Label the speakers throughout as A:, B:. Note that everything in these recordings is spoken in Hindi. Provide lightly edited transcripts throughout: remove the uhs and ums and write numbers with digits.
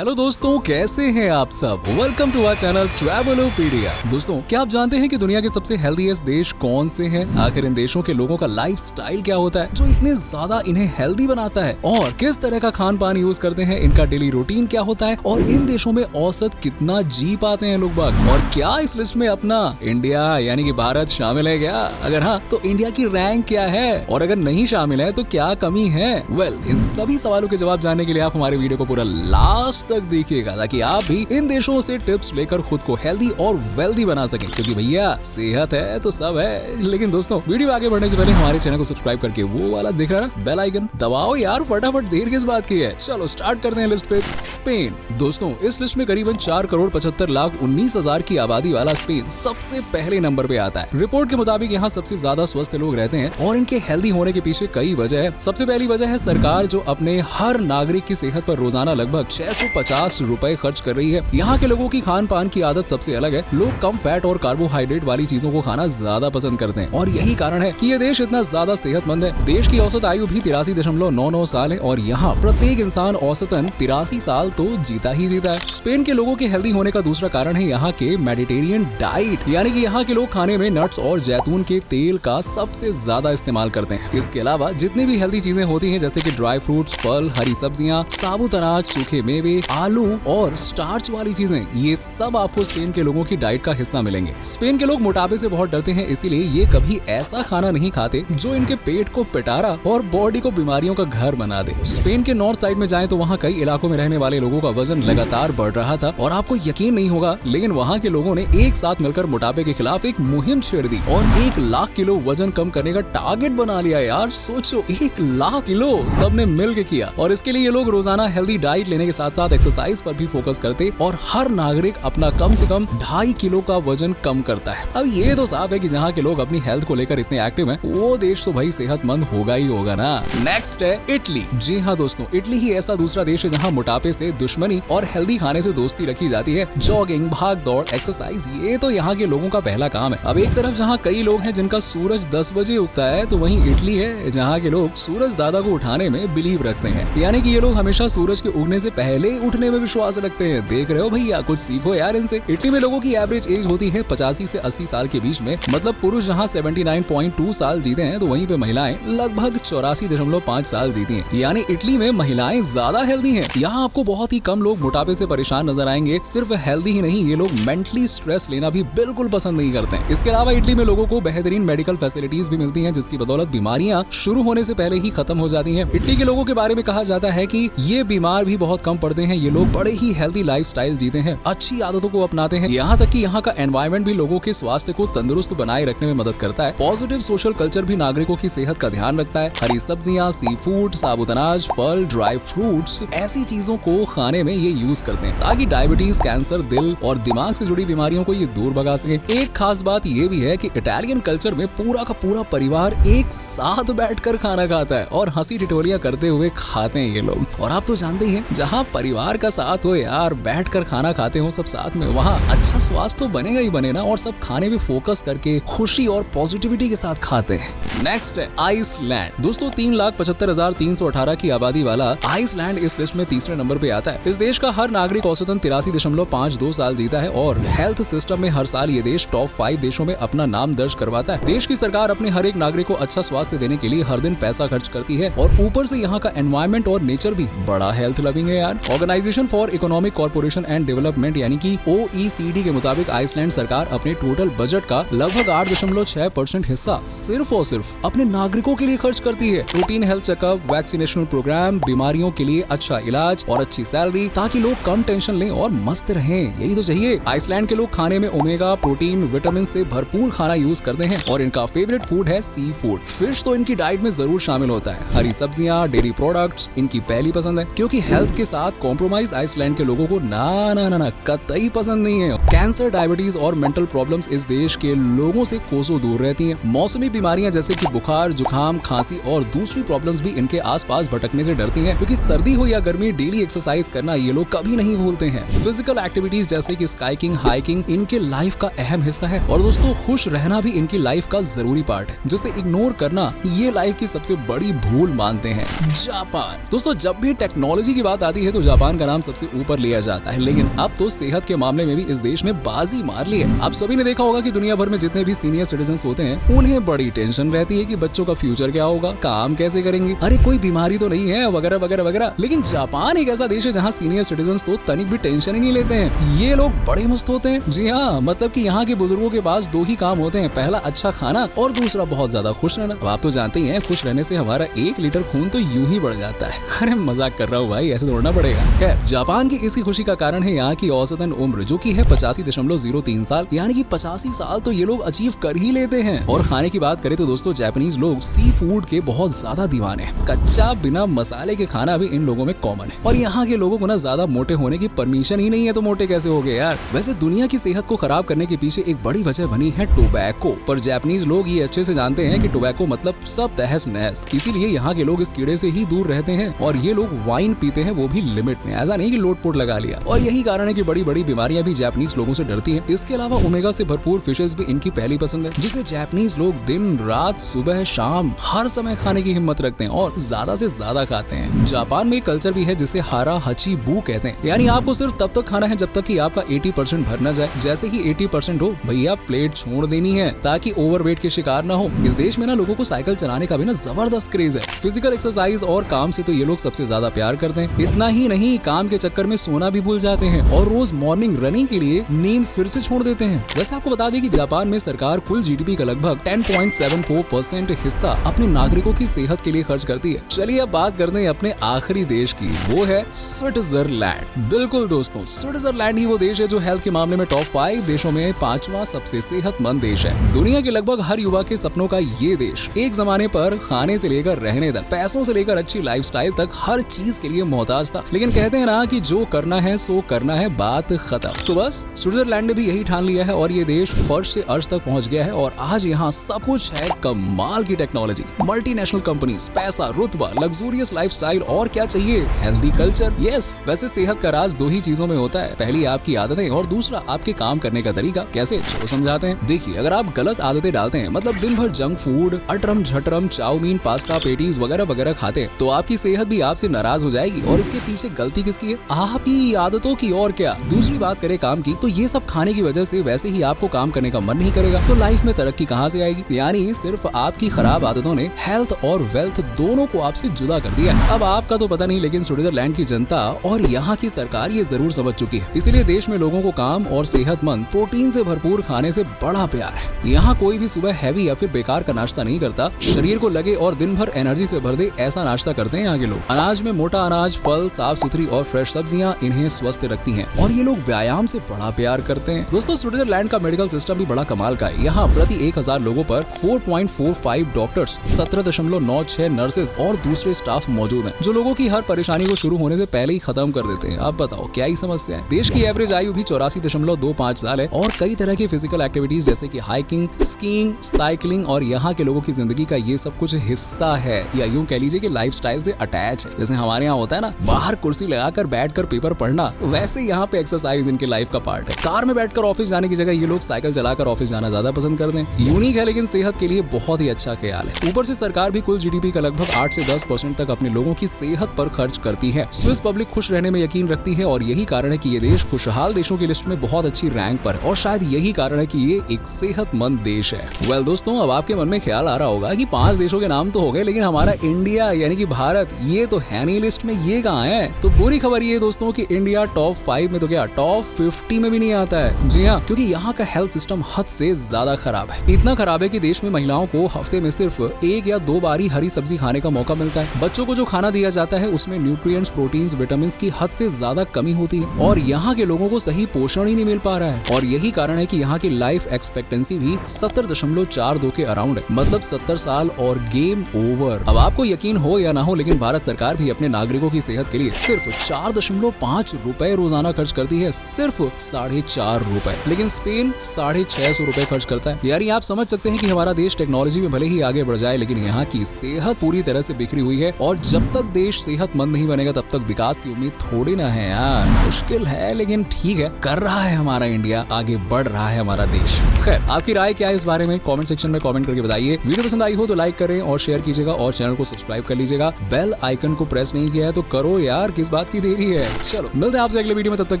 A: हेलो दोस्तों, कैसे हैं आप सब। Welcome to our channel Travelopedia. दोस्तों, क्या आप जानते हैं कि दुनिया के सबसे हेल्दीएस्ट देश कौन से हैं? आखिर इन देशों के लोगों का लाइफस्टाइल क्या होता है जो इतने ज्यादा इन्हें हेल्दी बनाता है, और किस तरह का खान पान यूज करते हैं, इनका डेली रूटीन क्या होता है, और इन देशों में औसत कितना जी पाते हैं लोग बाग, और क्या इस लिस्ट में अपना इंडिया यानी कि भारत शामिल है क्या? अगर हाँ तो इंडिया की रैंक क्या है, और अगर नहीं शामिल है तो क्या कमी है? इन सभी सवालों के जवाब जानने के लिए आप हमारे वीडियो को पूरा लास्ट तक देखिएगा, ताकि आप भी इन देशों से टिप्स लेकर खुद को हेल्दी और वेल्दी बना सकें, क्योंकि भैया सेहत है तो सब है। लेकिन दोस्तों, वीडियो आगे बढ़ने से पहले हमारे चैनल को सब्सक्राइब करके वो वाला दिख रहा है बेल आइकन दबाओ यार, फटाफट। देर किस बात की है, चलो स्टार्ट करते हैं लिस्ट पे। स्पेन। दोस्तों, इस लिस्ट में करीबन 4,75,19,000 की आबादी वाला स्पेन सबसे पहले नंबर पे आता है। रिपोर्ट के मुताबिक यहाँ सबसे ज्यादा स्वस्थ लोग रहते हैं, और इनके हेल्दी होने के पीछे कई वजह है। सबसे पहली वजह है सरकार, जो अपने हर नागरिक की सेहत पर रोजाना लगभग 650 रुपए खर्च कर रही है। यहाँ के लोगों की खान पान की आदत सबसे अलग है। लोग कम फैट और कार्बोहाइड्रेट वाली चीजों को खाना ज्यादा पसंद करते हैं, और यही कारण है कि ये देश इतना ज्यादा सेहतमंद है। देश की औसत आयु भी 83.99 साल है, और यहाँ प्रत्येक इंसान औसतन 83 साल तो जीता ही जीता है। स्पेन के लोगों के हेल्दी होने का दूसरा कारण है यहाँ के मेडिटेरियन डाइट, यानी कि यहाँ के लोग खाने में नट्स और जैतून के तेल का सबसे ज्यादा इस्तेमाल करते हैं। इसके अलावा जितनी भी हेल्दी चीजें होती हैं, जैसे कि ड्राई फ्रूट्स, फल, हरी सब्जियां, साबुत अनाज, सूखे मेवे, आलू और स्टार्च वाली चीजें, ये सब आपको स्पेन के लोगों की डाइट का हिस्सा मिलेंगे। स्पेन के लोग मोटापे से बहुत डरते हैं, इसीलिए ये कभी ऐसा खाना नहीं खाते जो इनके पेट को पिटारा और बॉडी को बीमारियों का घर बना दे। स्पेन के नॉर्थ साइड में जाएं तो वहाँ कई इलाकों में रहने वाले लोगों का वजन लगातार बढ़ रहा था, और आपको यकीन नहीं होगा, लेकिन वहाँ के लोगों ने एक साथ मिलकर मोटापे के खिलाफ एक मुहिम छेड़ दी और 1 लाख किलो वजन कम करने का टारगेट बना लिया। यार सोचो, 1 लाख किलो सबने मिल के किया, और इसके लिए ये लोग रोजाना हेल्दी डाइट लेने के साथ साथ एक्सरसाइज पर भी फोकस करते, और हर नागरिक अपना कम से कम 2.5 किलो का वजन कम करता है। अब ये तो साफ है कि जहाँ के लोग अपनी हेल्थ को लेकर इतने एक्टिव हैं, वो देश तो भाई सेहतमंद होगा ही होगा ना। नेक्स्ट है इटली। जी हाँ दोस्तों, इटली ही ऐसा दूसरा देश है जहाँ मोटापे से दुश्मनी और हेल्दी खाने से दोस्ती रखी जाती है। जॉगिंग, भाग दौड़, एक्सरसाइज, ये तो यहाँ के लोगों का पहला काम है। अब एक तरफ जहाँ कई लोग हैं जिनका सूरज 10 बजे उगता है, तो वहीं इटली है जहाँ के लोग सूरज दादा को उठाने में बिलीव रखते हैं, यानी कि ये लोग हमेशा सूरज के उगने से पहले उठने में विश्वास रखते हैं। देख रहे हो भैया, कुछ सीखो यार इनसे। इटली में लोगों की एवरेज एज होती है 85 से 80 साल के बीच में, मतलब पुरुष जहाँ 79.2 साल जीते हैं, तो वहीं पे महिलाएं लगभग 84.5 साल जीती हैं। यानी इटली में महिलाएं ज्यादा हेल्दी हैं। यहाँ आपको बहुत ही कम लोग मोटापे से परेशान नजर आएंगे। सिर्फ हेल्दी ही नहीं, ये लोग मेंटली स्ट्रेस लेना भी बिल्कुल पसंद नहीं करते हैं। इसके अलावा इटली में लोगों को बेहतरीन मेडिकल फैसिलिटीज भी मिलती हैं, जिसकी बदौलत बीमारियां शुरू होने से पहले ही खत्म हो जाती हैं। इटली के लोगों के बारे में कहा जाता है कि ये बीमार भी बहुत कम पड़ते हैं। ये लोग बड़े ही हेल्दी लाइफस्टाइल जीते हैं, अच्छी आदतों को अपनाते हैं। यहाँ तक कि यहाँ का एनवायरनमेंट भी लोगों के स्वास्थ्य को तंदुरुस्त बनाए रखने में मदद करता है। पॉजिटिव सोशल कल्चर भी नागरिकों की सेहत का ध्यान रखता है। हरी सब्जियां, सी फूड, साबुत अनाज, फल, ड्राई फ्रूट्स, ऐसी चीजों को खाने में ये यूज करते हैं, ताकि डायबिटीज, कैंसर, दिल और दिमाग से जुड़ी बीमारियों को ये दूर भगा सके। एक खास बात ये भी है कि इटालियन कल्चर में पूरा का पूरा परिवार एक साथ बैठकर खाना खाता है, और हंसी टिटोलियां करते हुए खाते हैं ये लोग। और आप तो जानते ही हैं, जहाँ परिवार का साथ हो यार, बैठकर खाना खाते हो सब साथ में, वहाँ अच्छा स्वास्थ्य तो बनेगा ही बने ना, और सब खाने में फोकस करके खुशी और पॉजिटिविटी के साथ खाते हैं। नेक्स्ट है आइसलैंड। दोस्तों, 3,75,318 की आबादी वाला आइसलैंड इस लिस्ट में तीसरे नंबर पे आता है। इस देश का हर नागरिक औसतन 83.52 साल जीता है, और हेल्थ सिस्टम में हर साल ये देश टॉप 5 देशों में अपना नाम दर्ज करवाता है। देश की सरकार अपने हर एक नागरिक को अच्छा स्वास्थ्य देने के लिए हर दिन पैसा खर्च करती है, और ऊपर से यहाँ का एनवायरनमेंट और नेचर भी बड़ा हेल्थ लविंग है यार। Organisation for economic corporation and development यानी कि OECD के मुताबिक आइसलैंड सरकार अपने टोटल बजट का लगभग 8.6% हिस्सा सिर्फ और सिर्फ अपने नागरिकों के लिए खर्च करती है। Routine health checkup, vaccination programme, बीमारियों के लिए अच्छा इलाज और अच्छी सैलरी, ताकि लोग कम टेंशन लें और मस्त रहें। यही तो चाहिए। आइसलैंड के लोग खाने में ओमेगा, प्रोटीन, विटामिन से भरपूर खाना यूज करते हैं, और इनका फेवरेट फूड है सी फूड। फिश तो इनकी डाइट में जरूर शामिल होता है। हरी सब्जियां, डेयरी प्रोडक्ट्स इनकी पहली पसंद है, क्योंकि हेल्थ के साथ कॉम्प्रोमाइज आइसलैंड के लोगों को ना कतई पसंद नहीं है। कैंसर, डायबिटीज और मेंटल प्रॉब्लम्स इस देश के लोगों से कोसों दूर रहती हैं। मौसमी बीमारियां जैसे कि बुखार, जुकाम, खांसी और दूसरी प्रॉब्लम्स भी इनके आसपास भटकने से डरती हैं, क्योंकि सर्दी हो या गर्मी डेली एक्सरसाइज करना ये लोग कभी नहीं भूलते हैं। फिजिकल एक्टिविटीज जैसे कि स्काइकिंग, हाइकिंग इनके लाइफ का अहम हिस्सा है, और दोस्तों खुश रहना भी इनकी लाइफ का जरूरी पार्ट है, जिसे इग्नोर करना ये लाइफ की सबसे बड़ी भूल मानते हैं। जापान। दोस्तों, जब भी टेक्नोलॉजी की बात आती है तो जापान जापान का नाम सबसे ऊपर लिया जाता है, लेकिन अब तो सेहत के मामले में भी इस देश ने बाजी मार ली है। आप सभी ने देखा होगा कि दुनिया भर में जितने भी सीनियर सिटीजन्स होते हैं उन्हें बड़ी टेंशन रहती है कि बच्चों का फ्यूचर क्या होगा, काम कैसे करेंगे, अरे कोई बीमारी तो नहीं है, वगैरह वगैरह वगैरह। लेकिन जापान एक ऐसा देश है जहाँ सीनियर सिटीजन्स तो तनिक भी टेंशन ही नहीं लेते हैं। ये लोग बड़े मस्त होते हैं। जी हाँ, मतलब कि यहाँ के बुजुर्गों के पास दो ही काम होते हैं, पहला अच्छा खाना और दूसरा बहुत ज्यादा खुश रहना। अब आप तो जानते ही हैं, खुश रहने से हमारा 1 लीटर खून तो यूं ही बढ़ जाता है। अरे मजाक कर रहा हूँ भाई, ऐसे दौड़ना पड़ेगा। खैर, जापान की इसी खुशी का कारण है यहाँ की औसतन उम्र जो की है 85.03 साल, यानी कि 85 साल तो ये लोग अचीव कर ही लेते हैं। और खाने की बात करें तो दोस्तों, जापानीज लोग सी फूड के बहुत ज्यादा दीवाने हैं। कच्चा बिना मसाले के खाना भी इन लोगों में कॉमन है। और यहाँ के लोगों को ना ज्यादा मोटे होने की परमिशन ही नहीं है, तो मोटे कैसे हो गए यार। वैसे दुनिया की सेहत को खराब करने के पीछे एक बड़ी वजह बनी है टोबैको, पर जापानीज लोग ये अच्छे से जानते हैं कि टोबैको मतलब सब तहस नहस। इसीलिए यहाँ के लोग इस कीड़े से ही दूर रहते हैं और ये लोग वाइन पीते हैं, वो भी लिमिट में, ऐसा नहीं कि लोट-पोट लगा लिया। और यही कारण है कि बड़ी बड़ी बीमारियां भी जापानीज लोगों से डरती हैं। इसके अलावा ओमेगा से भरपूर फिशेस भी इनकी पहली पसंद है, जिसे जापानीज लोग दिन रात सुबह शाम हर समय खाने की हिम्मत रखते हैं और ज्यादा से ज्यादा खाते हैं। जापान में एक कल्चर भी है जिसे हारा हची बू कहते हैं, यानी आपको सिर्फ तब तक खाना है जब तक कि आपका 80% भर न जाए। जैसे ही 80% हो भैया प्लेट छोड़ देनी है, ताकि ओवरवेट के शिकार ना हो। इस देश में ना लोगों को साइकिल चलाने का भी ना जबरदस्त क्रेज है। फिजिकल एक्सरसाइज और काम से तो ये लोग सबसे ज्यादा प्यार करते हैं। इतना ही नहीं, काम के चक्कर में सोना भी भूल जाते हैं और रोज मॉर्निंग रनिंग के लिए नींद फिर से छोड़ देते हैं। वैसे आपको बता दें कि जापान में सरकार कुल जीडीपी का लगभग 10.74% हिस्सा अपने नागरिकों की सेहत के लिए खर्च करती है। चलिए अब बात करते हैं अपने आखिरी देश की, वो है स्विट्जरलैंड। बिल्कुल दोस्तों, स्विट्जरलैंड ही वो देश है जो हेल्थ के मामले में टॉप 5 देशों में 5वां सबसे सेहतमंद देश है। दुनिया के लगभग हर युवा के सपनों का ये देश एक जमाने पर खाने से लेकर रहने तक, पैसों से लेकर अच्छी लाइफस्टाइल तक हर चीज के लिए मोहताज था। लेकिन कहते हैं ना कि जो करना है सो करना है, बात खत्म। तो बस स्विट्जरलैंड ने भी यही ठान लिया है और ये देश फर्श से अर्श तक पहुंच गया है। और आज यहाँ सब कुछ है, कमाल की टेक्नोलॉजी, मल्टीनेशनल कंपनीज, पैसा, रुतबा, लग्जूरियस लाइफस्टाइल और क्या चाहिए, हेल्दी कल्चर। यस, वैसे सेहत का राज 2 ही चीजों में होता है, पहली आपकी आदतें और दूसरा आपके काम करने का तरीका। कैसे, जो समझाते हैं। देखिए, अगर आप गलत आदतें डालते हैं, मतलब दिन भर जंक फूड, अटरम झटरम, चाउमीन, पास्ता, पेटीज वगैरह वगैरह खाते हैं, तो आपकी सेहत भी आपसे नाराज हो जाएगी। और इसके पीछे गलती किसकी है? आप ही आदतों की। और क्या। दूसरी बात करें काम की, तो ये सब खाने की वजह से वैसे ही आपको काम करने का मन नहीं करेगा, तो लाइफ में तरक्की कहाँ से आएगी। यानी सिर्फ आपकी खराब आदतों ने हेल्थ और वेल्थ दोनों को आपसे जुदा कर दिया। अब आपका तो पता नहीं, लेकिन स्विट्जरलैंड की जनता और यहाँ की सरकार ये जरूर समझ चुकी है। इसीलिए देश में लोगों को काम और सेहतमंद, प्रोटीन से भरपूर खाने से बड़ा प्यार है। यहाँ कोई भी सुबह हैवी या फिर बेकार का नाश्ता नहीं करता, शरीर को लगे और दिन भर एनर्जी से भर दे ऐसा नाश्ता करते हैं यहाँ के लोग। अनाज में मोटा अनाज, फल, साफ सुथरी और फ्रेश सब्जियां इन्हें स्वस्थ रखती हैं। और ये लोग व्यायाम से बड़ा प्यार करते हैं। दोस्तों, स्विट्जरलैंड का मेडिकल सिस्टम भी बड़ा कमाल का है। यहाँ प्रति 1000 लोगों पर 4.45 डॉक्टर्स, 17.96 नर्सेज और दूसरे स्टाफ मौजूद हैं, जो लोगों की हर परेशानी को शुरू होने से पहले ही खत्म कर देते हैं। आप बताओ क्या ही समस्या है। देश की एवरेज आयु भी 84.25 साल है और कई तरह की फिजिकल एक्टिविटीज जैसे कि हाइकिंग, स्कीइंग, साइकिलिंग और यहाँ के लोगों की जिंदगी का ये सब कुछ हिस्सा है, या यूं कह लीजिए कि लाइफस्टाइल से अटैच है। जैसे हमारे यहाँ होता है ना, बाहर कुर्सी लगाकर बैठकर पेपर पढ़ना, वैसे यहाँ पे एक्सरसाइज इनके लाइफ का पार्ट है। कार में बैठकर ऑफिस जाने की जगह ये लोग साइकिल चलाकर ऑफिस जाना ज्यादा पसंद करते हैं। यूनिक है लेकिन सेहत के लिए बहुत ही अच्छा ख्याल है। ऊपर से सरकार भी कुल जीडीपी का लगभग 8 से 10% तक अपने लोगों की सेहत पर खर्च करती है। स्विस पब्लिक खुश रहने में यकीन रखती है और यही कारण है कि ये देश खुशहाल देशों की लिस्ट में बहुत अच्छी रैंक पर है। और शायद यही कारण है कि ये एक सेहतमंद देश है। वेल दोस्तों, अब आपके मन में ख्याल आ रहा होगा कि 5 देशों के नाम तो हो गए, लेकिन हमारा इंडिया यानी कि भारत, ये तो है नहीं लिस्ट में, ये कहाँ है? तो बुरी खबर ये दोस्तों कि इंडिया टॉप 5 में तो क्या, टॉप 50 में भी नहीं आता है। जी हाँ, क्योंकि यहाँ का हेल्थ सिस्टम हद से ज्यादा खराब है। इतना खराब है कि देश में महिलाओं को हफ्ते में सिर्फ 1 या 2 बार ही हरी सब्जी खाने का मौका मिलता है। बच्चों को जो खाना दिया जाता है उसमें न्यूट्रिएंट्स, प्रोटीन्स, विटामिन्स की हद से ज्यादा कमी होती है और यहाँ के लोगों को सही पोषण ही नहीं मिल पा रहा है। और यही कारण है कि यहाँ की लाइफ एक्सपेक्टेंसी भी 70.42 के अराउंड है, मतलब 70 साल और गेम ओवर। अब आपको यकीन हो या ना हो, लेकिन भारत सरकार भी अपने नागरिकों की सेहत के लिए सिर्फ 4.5 रुपए रोजाना खर्च करती है, सिर्फ 4.5 रुपए। लेकिन स्पेन 650 रुपए खर्च करता है। यानी आप समझ सकते हैं कि हमारा देश टेक्नोलॉजी में भले ही आगे बढ़ जाए, लेकिन यहाँ की सेहत पूरी तरह से बिखरी हुई है। और जब तक देश सेहतमंद नहीं बनेगा तब तक विकास की उम्मीद थोड़ी ना है यार। मुश्किल है लेकिन ठीक है, कर रहा है हमारा इंडिया, आगे बढ़ रहा है हमारा देश। खैर, आपकी राय क्या है इस बारे में कमेंट सेक्शन में कमेंट करके बताइए। वीडियो पसंद आई हो तो लाइक करें और शेयर कीजिएगा और चैनल को सब्सक्राइब कर लीजिएगा। बेल आइकन को प्रेस नहीं किया है तो करो यार, किस किस बात की देरी है। चलो मिलते हैं आपसे अगले वीडियो में, तब तक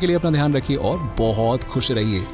A: के लिए अपना ध्यान रखिए और बहुत खुश रहिए।